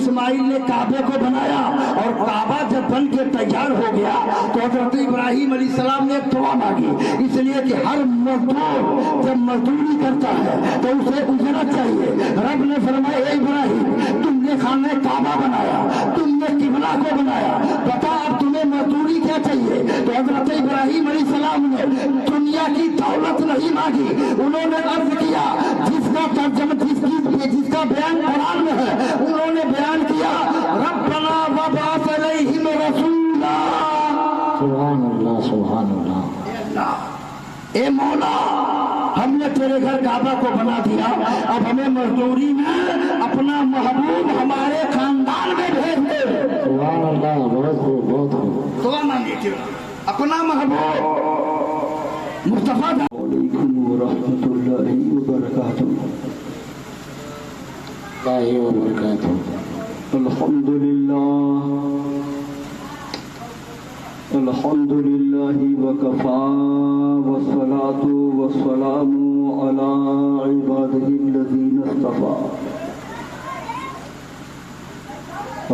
اسماعیل نے کعبے کو بنایا اور کعبہ جب بن کے تیار ہو گیا تو حضرت ابراہیم علیہ السلام نے ایک دعا مانگی، اس لیے کہ ہر مزدور جب مزدوری کرتا ہے تو اسے اجرت چاہیے۔ رب نے فرمایا اے ابراہیم تم نے خانہ کعبہ بنایا، تم نے قبلہ کو بنایا، بتا اب تمہیں مزدوری کیا چاہیے؟ تو حضرت ابراہیم علیہ السلام نے دنیا کی دولت نہیں مانگی، انہوں نے عرض کیا جس کا ترجمہ جس کا بیان قرآن میں ہے، انہوں نے بیان کیا ربنا وبعث علیہم رسولا، سبحان اللہ سبحان اللہ۔ اے مولا ہم نے تیرے گھر کعبہ کو بنا دیا، اب ہمیں مزدوری میں اپنا محبوب ہمارے خاندان میں بھیج دے۔ سبحان اللہ، بہت خوب بہت خوب۔ دعا مانگی تھی اپنا محبوب مصطفیٰ۔ علیکم ورحمۃ اللہ وبرکاتہ۔ اللہ وبرکاتہ۔ الحمد للہ وکفا والصلاة والسلام علی عبادہ الذین اصطفیٰ،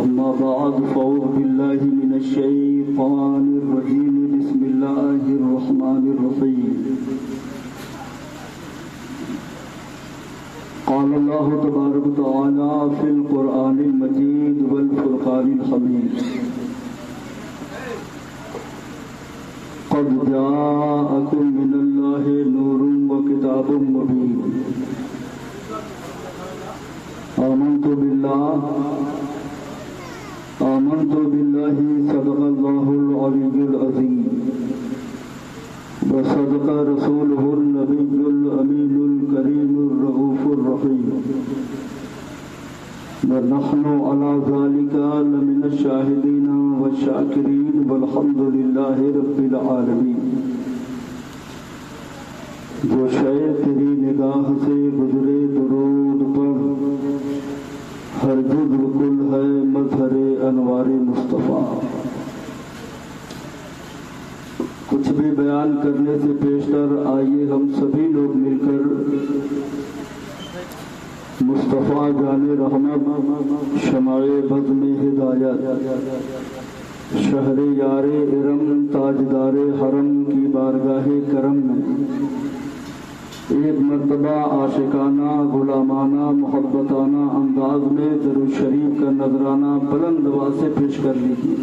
اما بعد فاعوذ باللہ من الشیطان الرجیم، بسم اللہ الرحمن الرحیم۔ قال اللہ تبارک وتعالی فی القرآن المجید والفرقان الحمید، قد جاءکم من اللہ نور وکتاب مبین، آمنت باللہ صدق اللہ العلی العظیم وصدق رسولہ النبی الامین الکریم الرؤوف الرحیم، ونحن علی ذلک لمن الشاہدین والشاکرین والحمد للہ رب العالمین۔ جو شے تیری نگاہ سے گزرے درود پر، ہر جز کل ہے مظہر انوار مصطفیٰ۔ کچھ بھی بیان کرنے سے پیشتر آئیے ہم سبھی لوگ مل کر مصطفیٰ جان رحمت، شمع بزم ہدایت، شہر یار ارم، تاجدار حرم کی بارگاہ کرم میں ایک مرتبہ عاشقانہ غلامانہ محبتانہ انداز میں درود شریف کا نذرانہ بلند آواز سے پیش کر لیجیے۔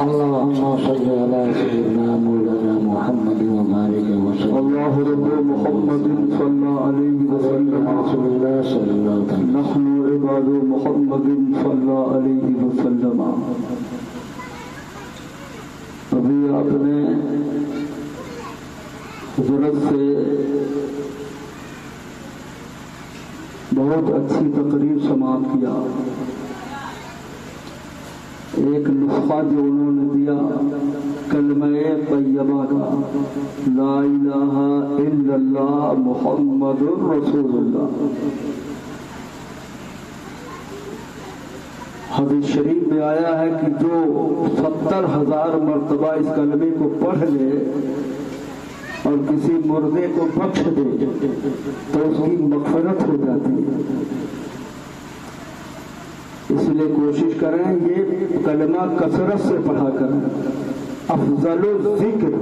اللہم صلی علی سیدنا مولانا محمد وبارک وسلم۔ اللہ رب محمد صلی علیہ وسلم، رسول اللہ صلی اللہ علیہ وسلم۔ نحن عباد محمد صلی علیہ وسلم۔ ابھی آپ نے حضرت سے بہت اچھی تقریر سماعت کیا۔ ایک نسخہ جو انہوں نے دیا کلمہ طیبہ کا، لا الہ الا اللہ محمد رسول اللہ۔ حدیث شریف میں آیا ہے کہ جو 70,000 مرتبہ اس کلمے کو پڑھ لے اور کسی مردے کو بخش دے تو اس کی مغفرت ہو جاتی ہے۔ اس لیے کوشش کریں یہ کلمہ کثرت سے پڑھا کریں۔ افضل الذکر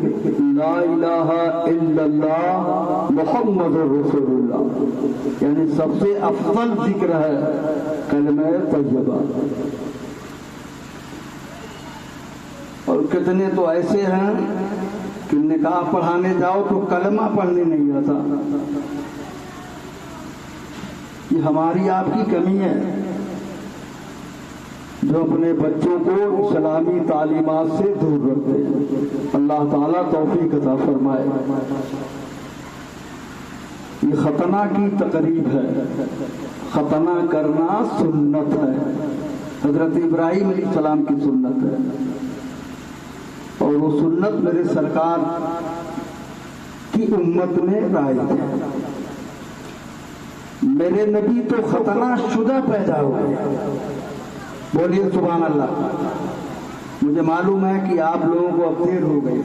لا الہ الا اللہ محمد رسول اللہ، یعنی سب سے افضل ذکر ہے کلمہ طیبہ۔ اور کتنے تو ایسے ہیں کہ نکاح پڑھانے جاؤ تو کلمہ پڑھنے نہیں آتا۔ یہ ہماری آپ کی کمی ہے جو اپنے بچوں کو اسلامی تعلیمات سے دور رکھتے ہیں۔ اللہ تعالیٰ توفیق عطا فرمائے۔ یہ ختنہ کی تقریب ہے، ختنہ کرنا سنت ہے، حضرت ابراہیم علیہ السلام کی سنت ہے، اور وہ سنت میرے سرکار کی امت میں رائج ہے۔ میرے نبی تو ختنہ شدہ پیدا ہوئے، بولیے سبحان اللہ۔ مجھے معلوم ہے کہ آپ لوگوں کو اب دیر ہو گئی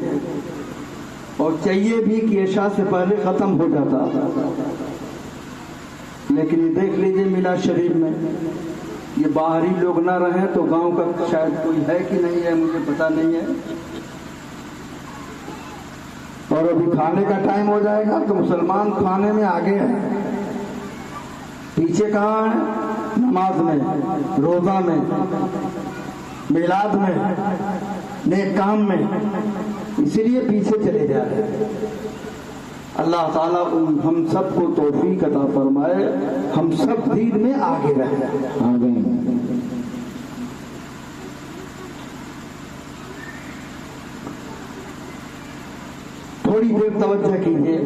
اور چاہیے بھی کہ عشاء سے پہلے ختم ہو جاتا، لیکن یہ دیکھ لیجیے میلاد شریف میں ये बाहरी लोग ना रहें तो गांव का शायद कोई है कि नहीं है, मुझे पता नहीं है। और अभी खाने का टाइम हो जाएगा तो मुसलमान खाने में आगे हैं, पीछे कहाँ है? नमाज में, रोजा में, मिलाद में, नेक काम में, इसलिए पीछे चले जा रहे हैं। अल्लाह ताला हम सबको तौफीक अता फरमाए, हम सब दीन में आगे रहें। आमीन। थोड़ी देर तवज्जो कीजिए।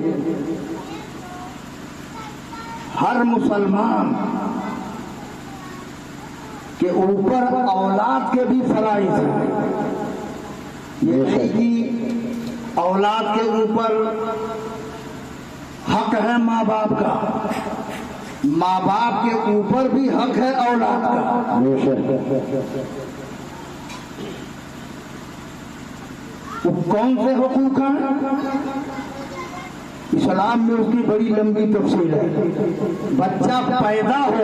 हर मुसलमान के ऊपर औलाद के भी फराइज हैं। ये नहीं कि औलाद के ऊपर हक है माँ बाप का, माँ बाप के ऊपर भी हक है औलाद का। वो कौन से हुकूक हैं? इस्लाम में उसकी बड़ी लंबी तफसील है। बच्चा पैदा हो,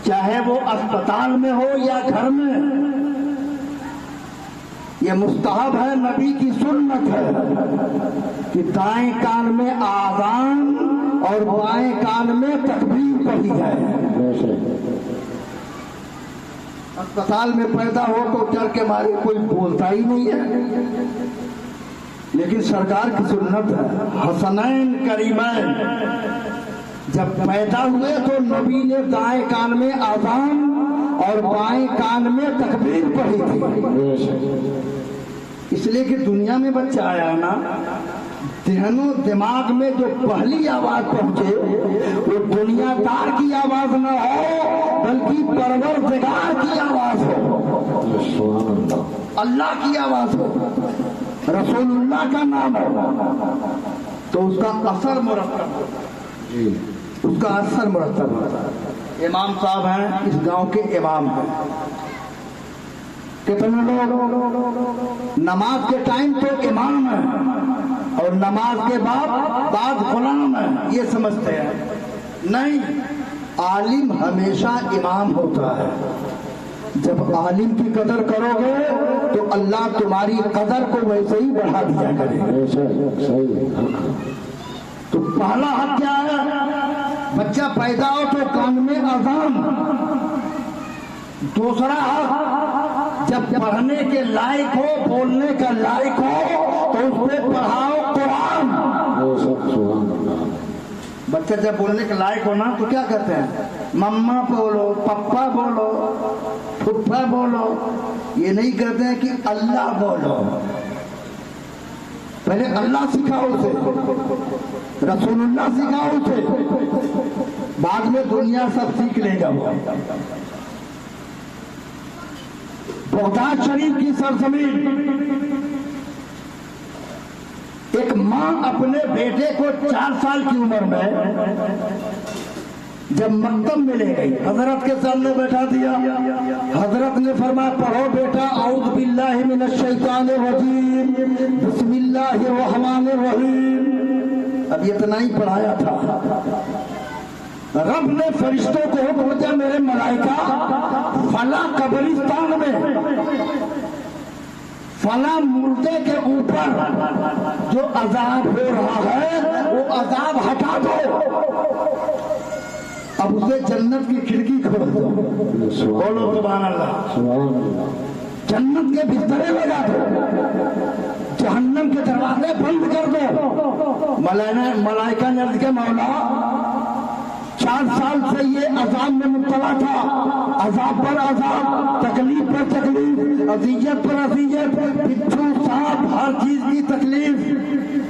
चाहे वो अस्पताल में हो या घर में, ये मुस्तहब है, नबी की सुन्नत है कि दाएं कान में आज़ान और बाएं कान में तकबीर पढ़ी जाए। अस्पताल में पैदा हो तो डर के मारे कोई बोलता ही नहीं है, लेकिन सरकार की सुन्नत है। हसनैन करीमैन जब पैदा हुए तो नबी ने दाएं कान में आज़ान और बाएं कान में तकबीर पढ़ी थी, इसलिए कि दुनिया में बच्चा आया ना, जहनो दिमाग में जो पहली आवाज पहुंचे वो दुनियादार की आवाज न हो बल्कि परवरदिगार की आवाज हो, अल्लाह की आवाज हो, रसूलुल्लाह का नाम हो, तो उसका असर मुरत्तब हो, उसका असर मुरत्तब होता है। इमाम साहब हैं, इस गांव के इमाम हैं। कितने लोग नमाज के टाइम तो इमाम है और नमाज के बाद गुलाम है, ये समझते हैं। नहीं, आलिम हमेशा इमाम होता है। जब आलिम की कदर करोगे तो अल्लाह तुम्हारी कदर को वैसे ही बढ़ा दिया करेगा। तो पहला हक क्या है? बच्चा पैदा हो तो कान में अज़ान। दूसरा हक, जब पढ़ने के लायक हो, बोलने का लायक हो तो उससे पढ़ाओ कुरान। बच्चा जब बोलने के लायक हो ना तो क्या कहते हैं? मम्मा बोलो, पप्पा बोलो, फुफ्फा बोलो, ये नहीं कहते हैं कि अल्लाह बोलो। पहले अल्लाह सिखाओ उसे, रसूलुल्लाह सिखाओ उसे, बाद में दुनिया सब सीख लेगा वो। बगदाद शरीफ की सरजमीन, एक माँ अपने बेटे को 4 साल की उम्र में जब मकतब में ले गई, हजरत के सामने बैठा दिया। हजरत ने फरमाया, पढ़ो बेटा, औज़ु बिल्लाहि मिनश शैतानिर रजीम, बिस्मिल्लाहिर रहमानिर रहीम। अब इतना ही पढ़ाया था। रब ने फरिश्तों को हुक्म दिया, मेरे मलाइका फला कब्रिस्तान में फला मुर्दे के ऊपर जो अजाब हो रहा है वो अजाब हटा दो, अब उसे जन्नत की खिड़की खोल दो। बोलो सुभान अल्लाह। जन्नत के बिस्तरे लगा दो, जहन्नम के दरवाजे बंद कर दो। मलाइका ने अर्ज किया, मौला 4 साल से ये अजाब में मुब्तला था, अजाब पर अजाब, तकलीफ पर तकलीफ, अज़ियत पर अज़ियत, बिच्छू सांप हर चीज की तकलीफ।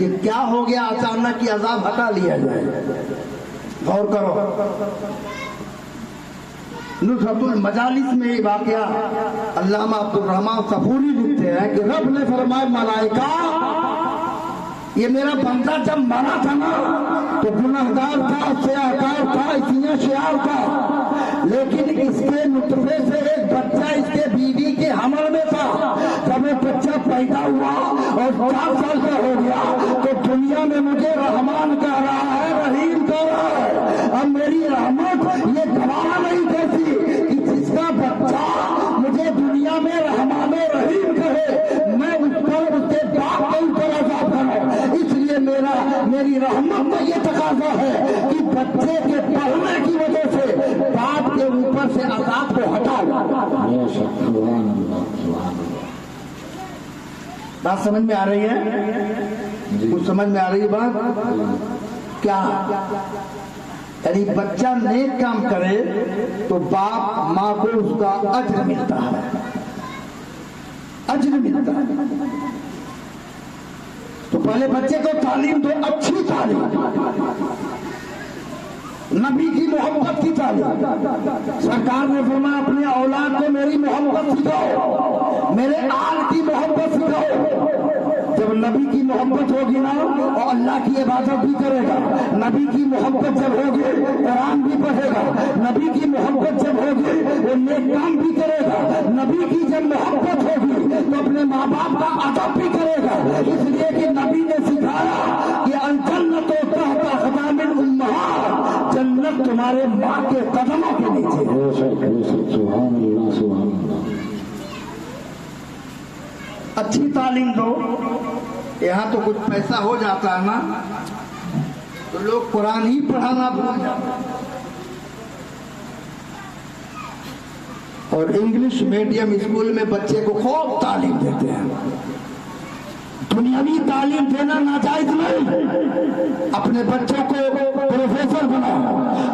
ये क्या हो गया अचानक कि अजाब हटा लिया जाए? गौर करो। नुसरतुल मजालिस में ये वाकया अल्लामा अब्दुल रहमान सफूरी लिखते हैं कि रब ने फरमाया, मलाइका ये मेरा बंदा जब मरा था ना तो गुनाहगार था, सियाहकार था, इतना शियार था, लेकिन इसके नुतफे से एक बच्चा इसके बीवी के हमल में था। जब वो बच्चा पैदा हुआ और 4 साल का हो गया तो दुनिया में मुझे रहमान कह रहा है, रहीम कह रहा है। अब मेरी रहमत ये गवाह नहीं करती रहमत का ये तकाजा है कि बच्चे के पढ़ने की वजह से बाप के ऊपर से अज़ाब को हटाओ। बेशक, सुभान अल्लाह, सुभान अल्लाह। बात समझ में आ रही है? कुछ समझ में आ रही है बात? क्या यानी बच्चा नेक काम करे तो बाप माँ को उसका अज्र मिलता है, अज्र मिलता है। तो पहले बच्चे को तालीम दो, अच्छी तालीम, नबी की मोहब्बत की तालीम। सरकार ने फरमाया अपने औलाद को मेरी मोहब्बत सिखाओ, मेरे आल की मोहब्बत सिखाओ। जब नबी की मोहब्बत होगी ना और अल्लाह की इबादत भी करेगा, नबी की मोहब्बत जब होगी कुरान भी पढ़ेगा, नबी की मोहब्बत जब होगी वो नेक काम भी करेगा, नबी की जब मोहब्बत होगी तो अपने माँ बाप का अदब भी करेगा। इसलिए कि नबी ने सिखाया कि अल जन्नत तहत अक़दामिल उम्महात, जन्नत तुम्हारे माँ के कदमों के नीचे है। बेशक, बेशक, सुभान अल्लाह, सुभान अल्लाह। अच्छी तालीम दो। यहाँ तो कुछ पैसा हो जाता है ना तो लोग कुरान ही पढ़ाना भूल जाते हैं और इंग्लिश मीडियम स्कूल में बच्चे को खूब तालीम देते हैं। दुनियावी तालीम देना नाजायज नहीं। अपने बच्चों को प्रोफेसर बनाओ,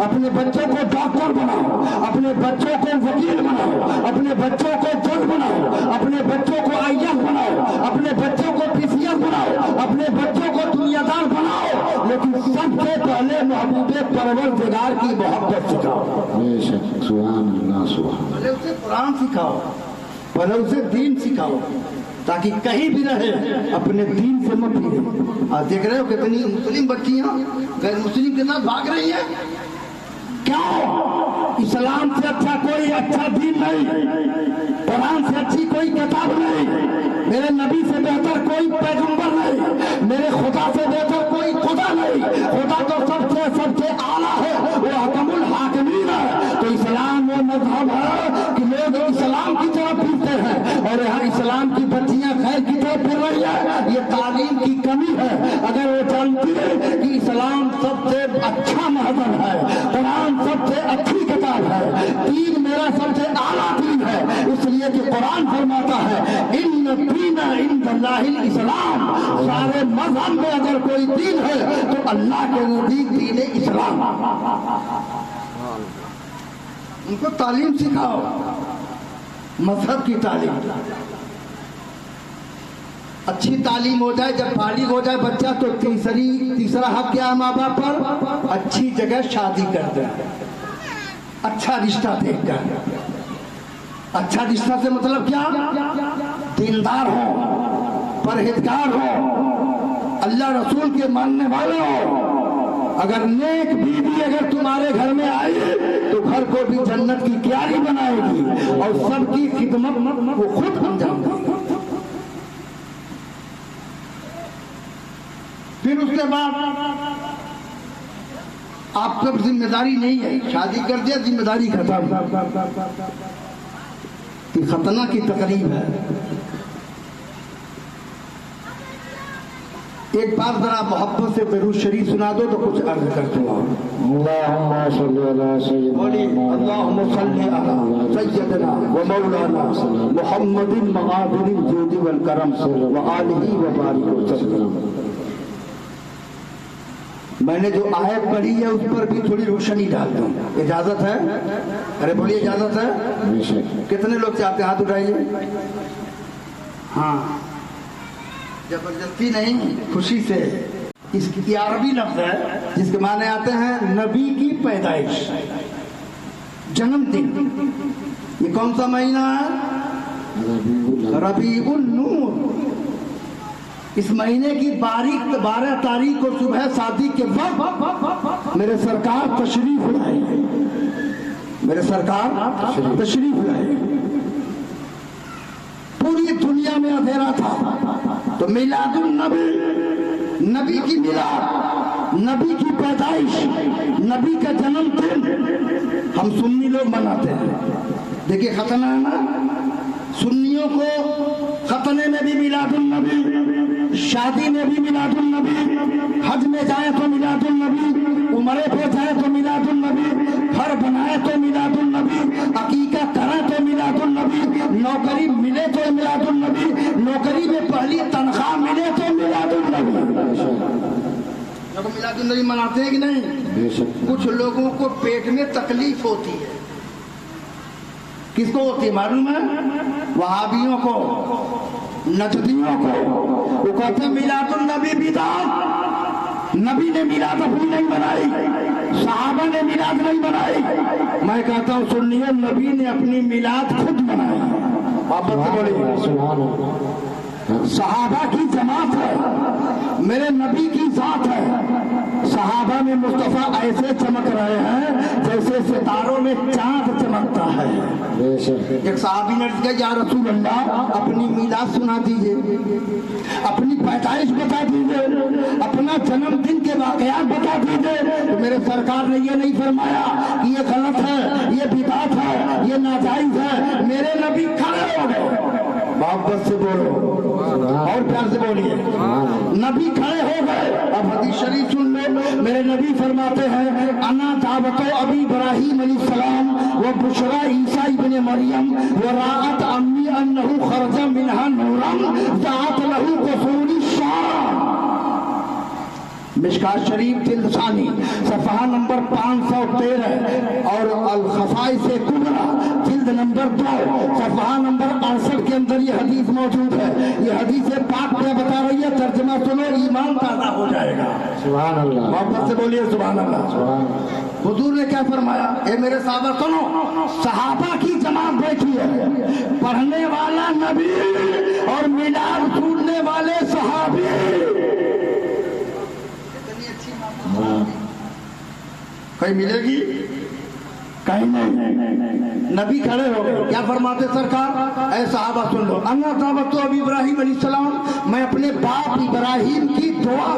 अपने बच्चों को डॉक्टर बनाओ, अपने बच्चों को वकील बनाओ, अपने बच्चों को जज बनाओ, अपने बच्चों को आईएएस बनाओ, अपने बच्चों को पीसीएस बनाओ, अपने बच्चों को दुनियादार बनाओ, लेकिन सबसे पहले महबूबे परवरदिगार की मोहब्बत सिखाओ। बेशक, सुभान अल्लाह, सुभान। पहले उसे कुरान सिखाओ, पहले उसे दीन सिखाओ, ताकि कहीं भी रहे अपने दीन से मत भूले। आज देख रहे हो कितनी मुस्लिम बच्चियां गैर मुस्लिम के साथ भाग रही हैं। क्यों? इस्लाम से अच्छा कोई अच्छा दीन नहीं, कुरान से अच्छी कोई किताब नहीं, मेरे नबी से बेहतर कोई पैगंबर नहीं, मेरे खुदा से बेहतर कोई खुदा नहीं। खुदा तो सबसे सबसे आला है, वो हकमुल हाकिमीन है। तो इस्लाम वो मजहब है कि लोग इस्लाम की तरफ फिरते हैं और यहाँ इस्लाम की बच्चियां खैर की तरफ फिर रही है। ये तालीम की कमी है। अगर वो जानती है कि इस्लाम सबसे अच्छा मजहब है, कुरान सबसे अच्छी किताब है, दीन मेरा सबसे आला दीन है, इसलिए कि कुरान फरमाता है इन्न दीना इंदल्लाहिल इस्लाम। सारे मजहब में अगर कोई दीन है तो अल्लाह के नजदीक दीन इस्लाम। उनको तालीम सिखाओ, मजहब की तालीम। अच्छी तालीम हो जाए, जब बालिग हो जाए बच्चा तो तीसरा हक क्या है माँ बाप पर? अच्छी जगह शादी कर दे, अच्छा रिश्ता देखकर। अच्छा रिश्ता से मतलब क्या? दीनदार हो, परहेजगार हो, अल्लाह रसूल के मानने वाले हो। अगर नेक बीवी अगर तुम्हारे घर में आई तो घर को भी जन्नत की क्यारी बनाएगी और सबकी खिदमत वो खुद अंजाम देगी। फिर उसके बाद आप सब जिम्मेदारी नहीं है, शादी कर दिया जिम्मेदारी खत्म। ये खतना की तकरीब है। एक बार जरा मोहब्बत से दरूद शरीफ सुना दो तो कुछ अर्ज कर दो। अल्लाहुम्मा सल्ली अला सय्यिदना अल्लाहुम्मा सल्ली अला सय्यिदना व मौलाना मुहम्मदिन मआदिनिल जूदी वल करम व आलिही व बारिक वसल्लम। मैंने जो आयत पढ़ी है उस पर भी थोड़ी रोशनी डाल दूं, इजाजत है? अरे बोलिए इजाजत है? कितने लोग चाहते हैं? हाथ उठाइए। हाँ, जबरदस्ती नहीं, खुशी से। इसकी अरबी लफ्ज है जिसके माने आते हैं नबी की पैदाइश, जन्मदिन। ये कौन सा महीना है? रबीउल नूर। इस महीने की 12 तारीख को सुबह शादी के वक्त मेरे सरकार तशरीफ लाए, मेरे सरकार तशरीफ लाए। पूरी दुनिया में अंधेरा था तो मिलादुल नबी, नबी की मिलाद, नबी की पैदाइश, नबी का जन्मदिन हम सुन्नी लोग मनाते हैं। देखिए खतना है ना, सुन्नियों को खतने में भी मिलादुन नबी, शादी में भी मिलादुन नबी, हज में जाए तो मिलादुन नबी, उम्रे पे जाए तो मिलादुन नबी, घर बनाए तो मिलादुन नबी, अकीका करे तो मिलादुन नबी, नौकरी मिले तो मिलादुन नबी, नौकरी में पहली तनख्वाह मिले तो मिलादुन नबी। जब मिलादुन नबी मनाते हैं कि नहीं? कुछ लोगों को पेट में तकलीफ होती है। किसको होती है मालूम है? वहाबियों को, नजदियों को। वो कहते हैं मिलादुन नबी बिदात, नबी ने मिलाद अपनी नहीं बनाई, सहाबा ने मिलाद नहीं बनाई। मैं कहता हूँ सुनिए, नबी ने अपनी मिलाद खुद बनाई। वापस से बोलिए, सहाबा की जमात है, मेरे नबी की जात है। सहाबा में मुस्तफा ऐसे चमक रहे हैं जैसे सितारों में चांद चमकता है। एक सहाबी ने कहा, या रसूल अल्लाह, अपनी मिलाद सुना दीजिए, अपनी पैदाइश बता दीजिए, अपना जन्मदिन के वाकयात बता दीजिए। तो मेरे सरकार ने ये नहीं फरमाया कि ये गलत है, ये बिदात है, ये नाजायज है। मेरे नबी खड़े हो गए। मोहब्बत से बोलो और प्यार से बोलिए, नबी खड़े हो गए। अब हदीस शरीफ सुन लो, मेरे नबी फरमाते हैं, अना दावतो अबी इब्राहिम अलैहिस्सलाम व बुशरा ईसा इब्न मरियम व राअत अम्मी अन्नहु खरजा मिनहा नूरन ज़ात लहू कसूरी शाम। मिशकात शरीफ जिल्द-सानी सफ़हा नंबर 513 और अल खसाइस कुबरा जिल्द नंबर 2 सफ़हा नंबर 68 के अंदर ये हदीस मौजूद है। ये हदीस पाक क्या बता रही है? तर्जुमा सुनो, ईमान ताज़ा हो जाएगा। सुभान अल्लाह, वापस से बोलिए सुभान अल्लाह। हुजूर ने क्या फरमाया? ए मेरे साहबा सुनो, सहाबा की जमात बैठी है, पढ़ने वाला नबी और मिलाद सुनने वाले सहाबी। कहीं मिलेगी? कहीं नहीं। नबी खड़े हो गए, क्या फरमाते सरकार? ऐ सहाबा सुन लो, अन्ना दावत तो अभी इब्राहिम अलैहिस्सलाम, मैं अपने बाप इब्राहिम की दुआ,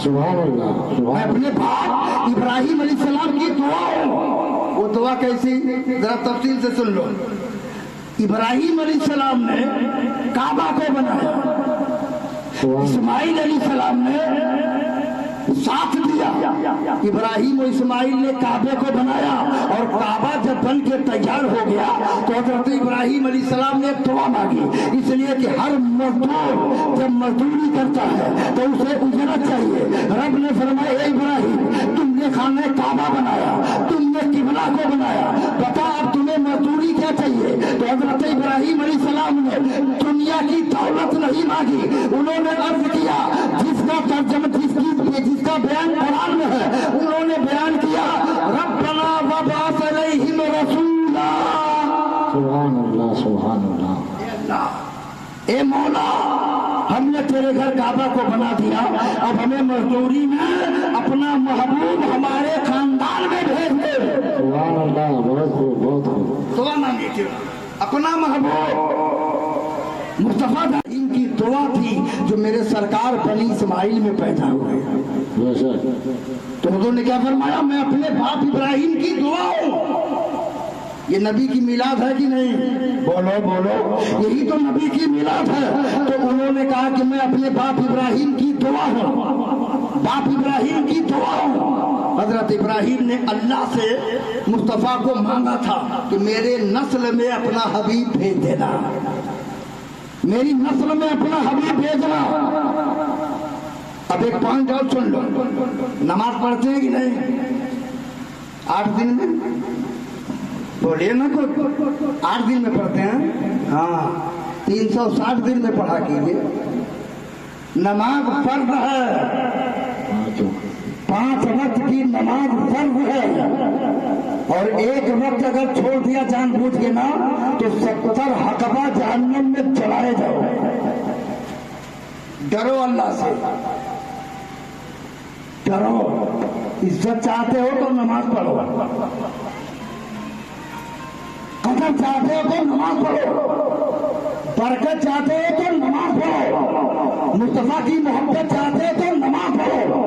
सुभान अल्लाह, मैं अपने बाप इब्राहिम अलैहिस्सलाम की दुआ हूं। वो दुआ कैसी? जरा तफसील से सुन लो। इब्राहिम अलैहिस्सलाम ने काबा को बनाया, इस्माइल अलैहिस्सलाम ने साथ दिया। इब्राहिम और इस्माइल ने काबे को बनाया और काबा जब बन के तैयार हो गया तो हजरत इब्राहिम अलैहिस्सलाम ने दुआ मांगी, इसलिए कि हर मजदूर जब मजदूरी करता है तो उसे उजरत चाहिए। रब ने फरमाया, ए इब्राहिम, तुमने खाने काबा बनाया, तुमने किबला को बनाया, बता अब तुम्हें मजदूरी क्या चाहिए? तो हजरत इब्राहिम अलैहिस्सलाम ने दुनिया की दौलत नहीं मांगी, उन्होंने अर्ज किया जिसका तर्जमा जिसका बयान कुरान में है, उन्होंने बयान किया, रब्बना वबास अलैहिम रसूला। सुभान अल्लाह, सुभान अल्लाह। ए मौला, हमने तेरे घर काबा को बना दिया, अब हमें मजदूरी में अपना महबूब हमारे खानदान में भेज दे। सुभान अल्लाह, बहुत खूब, बहुत खूब। दुआ मांगी थी, अपना महबूब मुस्तफा इनकी दुआ थी जो मेरे सरकार बनी इस्माइल में पैदा हुए। तो हुजूर ने क्या फरमाया? मैं अपने बाप इब्राहिम की दुआ हूँ। ये नबी की मिलाद है कि नहीं? बोलो बोलो, यही तो नबी की मिलाद है। तो उन्होंने कहा कि मैं अपने बाप इब्राहिम की दुआ हूँ, बाप इब्राहिम की दुआ हूँ। हजरत इब्राहिम ने अल्लाह से मुस्तफा को मांगा था कि मेरे नस्ल में अपना हबीब भेज देना, मेरी नस्ल में अपना हबीब भेजना। अब एक पॉइंट और सुन लो, नमाज पढ़ते हैं कि नहीं 8 दिन में? बोलिए ना, कुछ 8 दिन में पढ़ते हैं। हाँ, 360 दिन में पढ़ा कीजिए। नमाज फर्ज है, 5 वक्त की नमाज फर्ज है, और एक वक्त अगर छोड़ दिया जानबूझ के ना तो 70 हकबा जहन्नम में चलाए जाओ। डरो अल्लाह से, डरो। इज्जत चाहते हो तो नमाज पढ़ो, कदर चाहते हो तो नमाज पढ़ो, बरकत चाहते हो तो नमाज पढ़ो, मुस्तफा की मोहब्बत चाहते हो तो नमाज पढ़ो।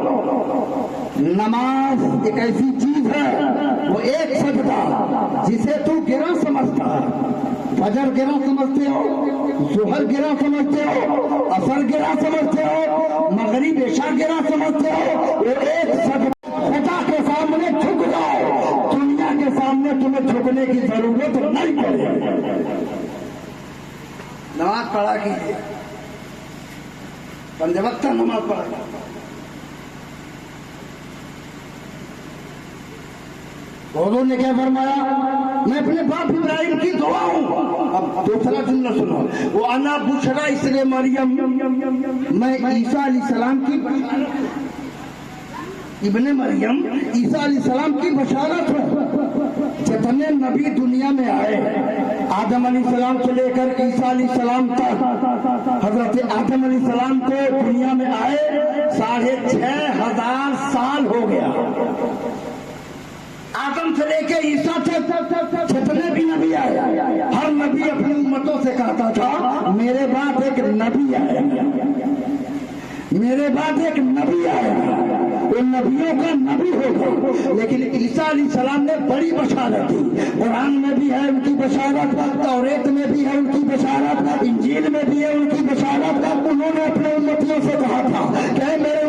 नमाज एक ऐसी चीज है, वो एक सजदा जिसे तू गिरा समझता है, फजर गिरा समझते हो, जोहर गिरा समझते हो, असर गिरा समझते हो, मगरिब इशा गिरा समझते हो। वो एक सद खुदा के सामने झुक जाओ, दुनिया के सामने तुम्हें झुकने की जरूरत नहीं पड़ेगी। नमाज पढ़ा कीजिए, पंजवक्ता नमाज पढ़ा। हुजूर ने क्या फरमाया? मैं अपने बाप इब्राहिम की दुआ हूं। अब दूसरा जुमला सुनो, वो अना बुशरा इसलिए मरियम, मैं ईसा अलैहिस्सलाम की इब्ने मरियम ईसा अलैहिस्सलाम की बशारत हूं। जितने नबी दुनिया में आए, आदम अलैहिस्सलाम से लेकर ईसा अलैहिस्सलाम तक, हजरत आदम अलैहिस्सलाम को दुनिया में आए 6500 साल हो गया। आदम से लेके ईसा तक जितने भी नबी आए, हर नबी अपनी उम्मतों से कहता था मेरे बाद एक नबी आएगा, मेरे बाद एक नबी आएगा, वो नबियों का नबी होगा। लेकिन ईसा अलैहिस्सलाम ने बड़ी बशारत दी। कुरान में भी है उनकी बशारत, तौरेत में भी है उनकी बशारत, इंजील में भी है उनकी बशारत। उन्होंने अपने उम्मतियों से कहा था कि मेरे